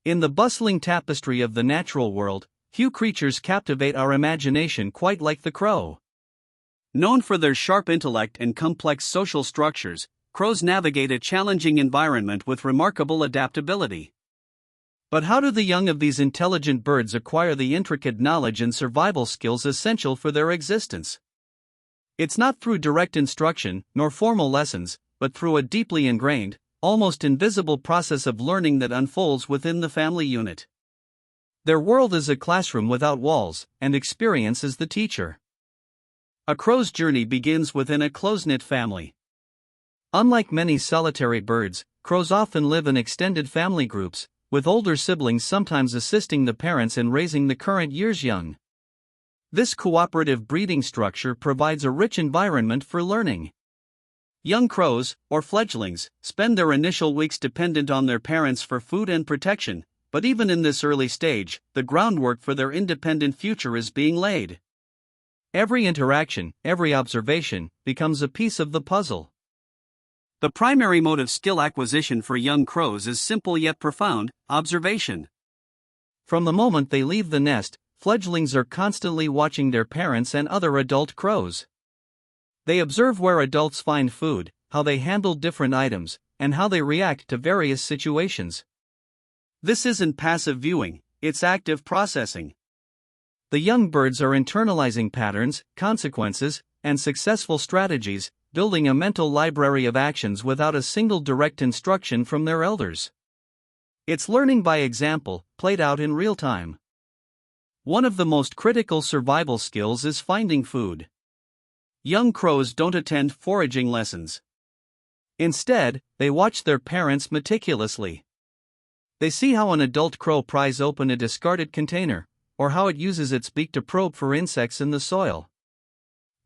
In the bustling tapestry of the natural world, few creatures captivate our imagination quite like the crow. Known for their sharp intellect and complex social structures, crows navigate a challenging environment with remarkable adaptability. But how do the young of these intelligent birds acquire the intricate knowledge and survival skills essential for their existence? It's not through direct instruction, nor formal lessons, but through a deeply ingrained, almost invisible process of learning that unfolds within the family unit. Their world is a classroom without walls, and experience is the teacher. A crow's journey begins within a close-knit family. Unlike many solitary birds, crows often live in extended family groups, with older siblings sometimes assisting the parents in raising the current year's young. This cooperative breeding structure provides a rich environment for learning. Young crows, or fledglings, spend their initial weeks dependent on their parents for food and protection, but even in this early stage, the groundwork for their independent future is being laid. Every interaction, every observation, becomes a piece of the puzzle. The primary mode of skill acquisition for young crows is simple yet profound: observation. From the moment they leave the nest, fledglings are constantly watching their parents and other adult crows. They observe where adults find food, how they handle different items, and how they react to various situations. This isn't passive viewing, it's active processing. The young birds are internalizing patterns, consequences, and successful strategies, building a mental library of actions without a single direct instruction from their elders. It's learning by example, played out in real time. One of the most critical survival skills is finding food. Young crows don't attend foraging lessons. Instead, they watch their parents meticulously. They see how an adult crow pries open a discarded container, or how it uses its beak to probe for insects in the soil.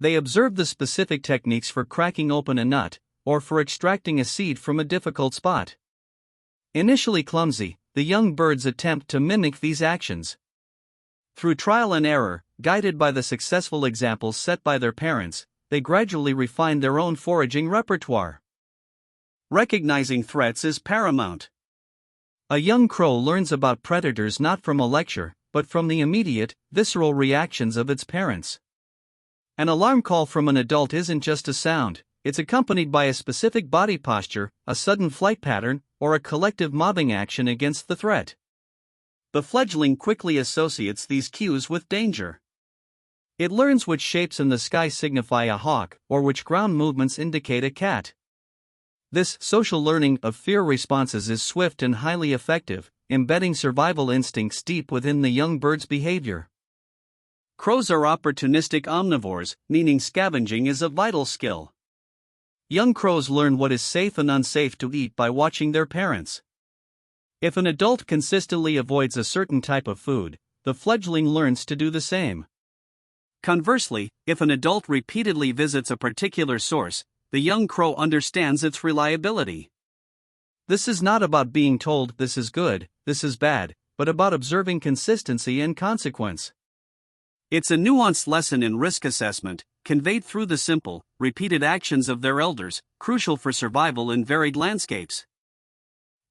They observe the specific techniques for cracking open a nut, or for extracting a seed from a difficult spot. Initially clumsy, the young birds attempt to mimic these actions. Through trial and error, guided by the successful examples set by their parents, they gradually refine their own foraging repertoire. Recognizing threats is paramount. A young crow learns about predators not from a lecture, but from the immediate, visceral reactions of its parents. An alarm call from an adult isn't just a sound, it's accompanied by a specific body posture, a sudden flight pattern, or a collective mobbing action against the threat. The fledgling quickly associates these cues with danger. It learns which shapes in the sky signify a hawk, or which ground movements indicate a cat. This social learning of fear responses is swift and highly effective, embedding survival instincts deep within the young bird's behavior. Crows are opportunistic omnivores, meaning scavenging is a vital skill. Young crows learn what is safe and unsafe to eat by watching their parents. If an adult consistently avoids a certain type of food, the fledgling learns to do the same. Conversely, if an adult repeatedly visits a particular source, the young crow understands its reliability. This is not about being told this is good, this is bad, but about observing consistency and consequence. It's a nuanced lesson in risk assessment, conveyed through the simple, repeated actions of their elders, crucial for survival in varied landscapes.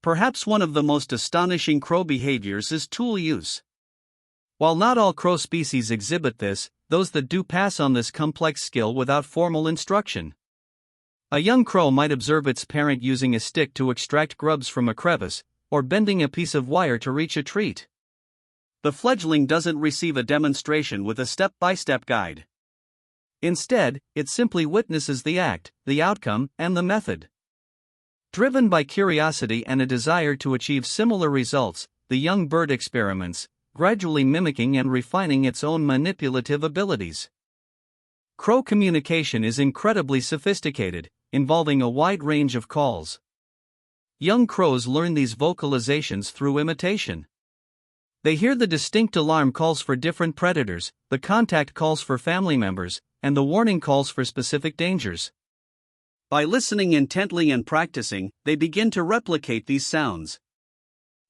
Perhaps one of the most astonishing crow behaviors is tool use. While not all crow species exhibit this, those that do pass on this complex skill without formal instruction. A young crow might observe its parent using a stick to extract grubs from a crevice, or bending a piece of wire to reach a treat. The fledgling doesn't receive a demonstration with a step-by-step guide. Instead, it simply witnesses the act, the outcome, and the method. Driven by curiosity and a desire to achieve similar results, the young bird experiments, gradually mimicking and refining its own manipulative abilities. Crow communication is incredibly sophisticated, involving a wide range of calls. Young crows learn these vocalizations through imitation. They hear the distinct alarm calls for different predators, the contact calls for family members, and the warning calls for specific dangers. By listening intently and practicing, they begin to replicate these sounds.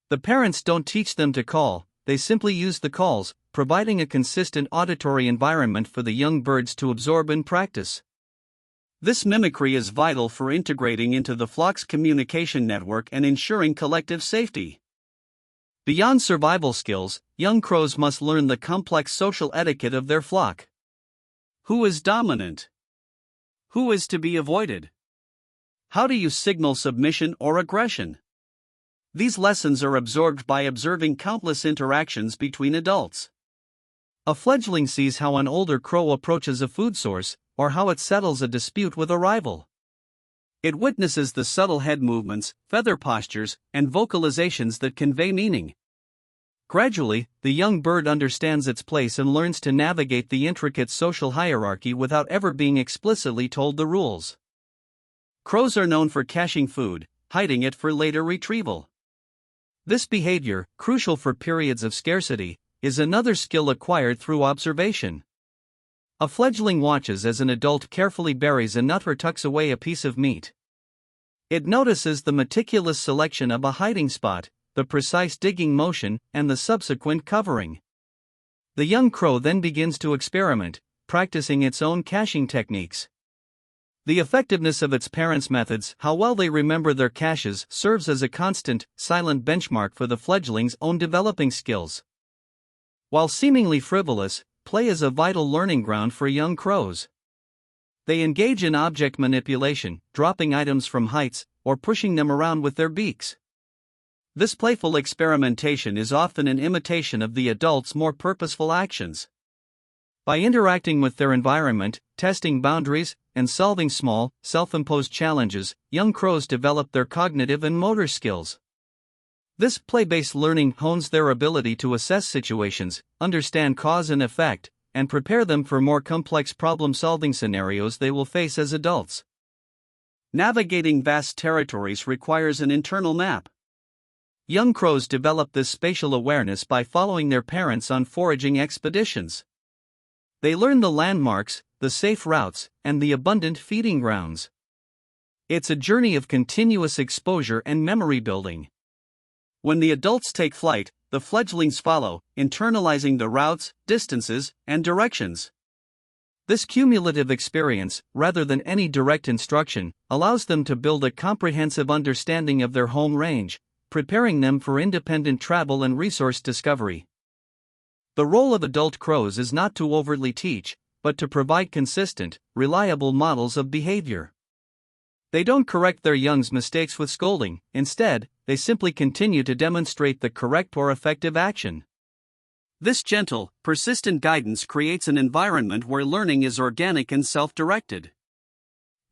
The parents don't teach them to call, they simply use the calls, providing a consistent auditory environment for the young birds to absorb and practice. This mimicry is vital for integrating into the flock's communication network and ensuring collective safety. Beyond survival skills, young crows must learn the complex social etiquette of their flock. Who is dominant? Who is to be avoided? How do you signal submission or aggression? These lessons are absorbed by observing countless interactions between adults. A fledgling sees how an older crow approaches a food source, or how it settles a dispute with a rival. It witnesses the subtle head movements, feather postures, and vocalizations that convey meaning. Gradually, the young bird understands its place and learns to navigate the intricate social hierarchy without ever being explicitly told the rules. Crows are known for caching food, hiding it for later retrieval. This behavior, crucial for periods of scarcity, is another skill acquired through observation. A fledgling watches as an adult carefully buries a nut or tucks away a piece of meat. It notices the meticulous selection of a hiding spot, the precise digging motion, and the subsequent covering. The young crow then begins to experiment, practicing its own caching techniques. The effectiveness of its parents' methods, how well they remember their caches, serves as a constant, silent benchmark for the fledgling's own developing skills. While seemingly frivolous, play is a vital learning ground for young crows. They engage in object manipulation, dropping items from heights, or pushing them around with their beaks. This playful experimentation is often an imitation of the adult's more purposeful actions. By interacting with their environment, testing boundaries, and solving small, self-imposed challenges, young crows develop their cognitive and motor skills. This play-based learning hones their ability to assess situations, understand cause and effect, and prepare them for more complex problem-solving scenarios they will face as adults. Navigating vast territories requires an internal map. Young crows develop this spatial awareness by following their parents on foraging expeditions. They learn the landmarks, the safe routes, and the abundant feeding grounds. It's a journey of continuous exposure and memory building. When the adults take flight, the fledglings follow, internalizing the routes, distances, and directions. This cumulative experience, rather than any direct instruction, allows them to build a comprehensive understanding of their home range, preparing them for independent travel and resource discovery. The role of adult crows is not to overtly teach, but to provide consistent, reliable models of behavior. They don't correct their young's mistakes with scolding, instead, they simply continue to demonstrate the correct or effective action. This gentle, persistent guidance creates an environment where learning is organic and self-directed.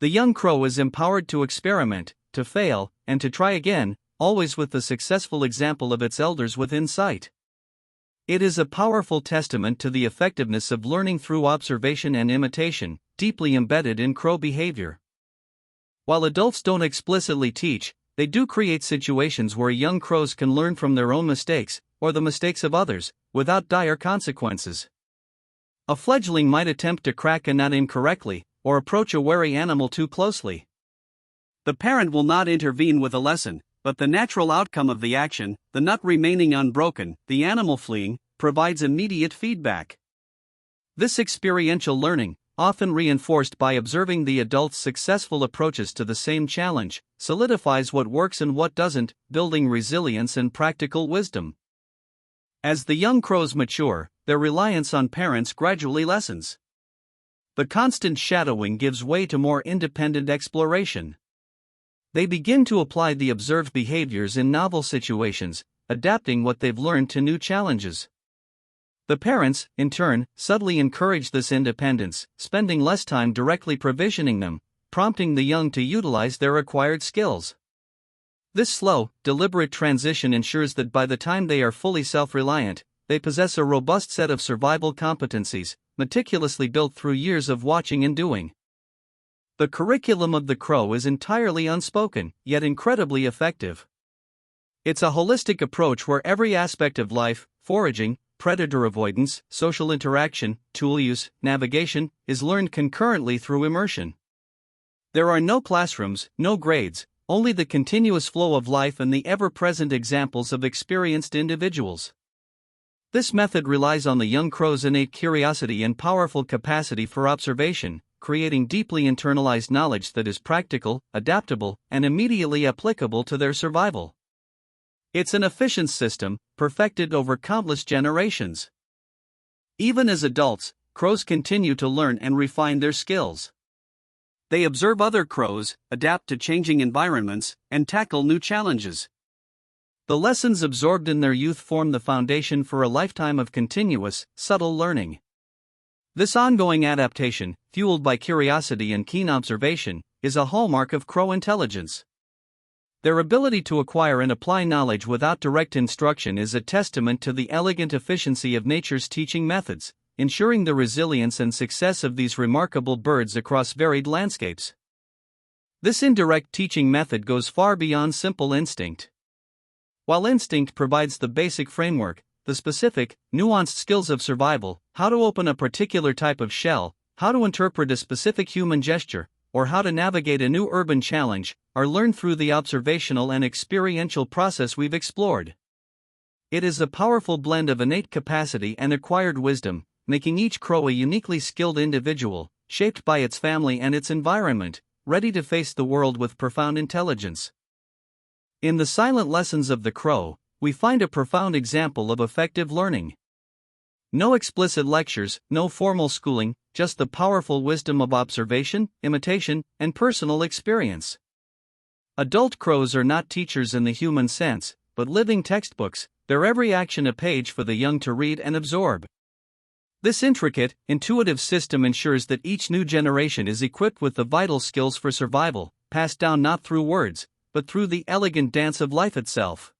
The young crow is empowered to experiment, to fail, and to try again, always with the successful example of its elders within sight. It is a powerful testament to the effectiveness of learning through observation and imitation, deeply embedded in crow behavior. While adults don't explicitly teach, they do create situations where young crows can learn from their own mistakes, or the mistakes of others, without dire consequences. A fledgling might attempt to crack a nut incorrectly, or approach a wary animal too closely. The parent will not intervene with a lesson, but the natural outcome of the action, the nut remaining unbroken, the animal fleeing, provides immediate feedback. This experiential learning, often reinforced by observing the adult's successful approaches to the same challenge, solidifies what works and what doesn't, building resilience and practical wisdom. As the young crows mature, their reliance on parents gradually lessens. The constant shadowing gives way to more independent exploration. They begin to apply the observed behaviors in novel situations, adapting what they've learned to new challenges. The parents, in turn, subtly encourage this independence, spending less time directly provisioning them, prompting the young to utilize their acquired skills. This slow, deliberate transition ensures that by the time they are fully self-reliant, they possess a robust set of survival competencies, meticulously built through years of watching and doing. The curriculum of the crow is entirely unspoken, yet incredibly effective. It's a holistic approach where every aspect of life, foraging, predator avoidance, social interaction, tool use, navigation, is learned concurrently through immersion. There are no classrooms, no grades, only the continuous flow of life and the ever-present examples of experienced individuals. This method relies on the young crow's innate curiosity and powerful capacity for observation, creating deeply internalized knowledge that is practical, adaptable, and immediately applicable to their survival. It's an efficient system, perfected over countless generations. Even as adults, crows continue to learn and refine their skills. They observe other crows, adapt to changing environments, and tackle new challenges. The lessons absorbed in their youth form the foundation for a lifetime of continuous, subtle learning. This ongoing adaptation, fueled by curiosity and keen observation, is a hallmark of crow intelligence. Their ability to acquire and apply knowledge without direct instruction is a testament to the elegant efficiency of nature's teaching methods, ensuring the resilience and success of these remarkable birds across varied landscapes. This indirect teaching method goes far beyond simple instinct. While instinct provides the basic framework, the specific, nuanced skills of survival, how to open a particular type of shell, how to interpret a specific human gesture, or how to navigate a new urban challenge, are learned through the observational and experiential process we've explored. It is a powerful blend of innate capacity and acquired wisdom, making each crow a uniquely skilled individual, shaped by its family and its environment, ready to face the world with profound intelligence. In the silent lessons of the crow, we find a profound example of effective learning. No explicit lectures, no formal schooling, just the powerful wisdom of observation, imitation, and personal experience. Adult crows are not teachers in the human sense, but living textbooks, their every action a page for the young to read and absorb. This intricate, intuitive system ensures that each new generation is equipped with the vital skills for survival, passed down not through words, but through the elegant dance of life itself.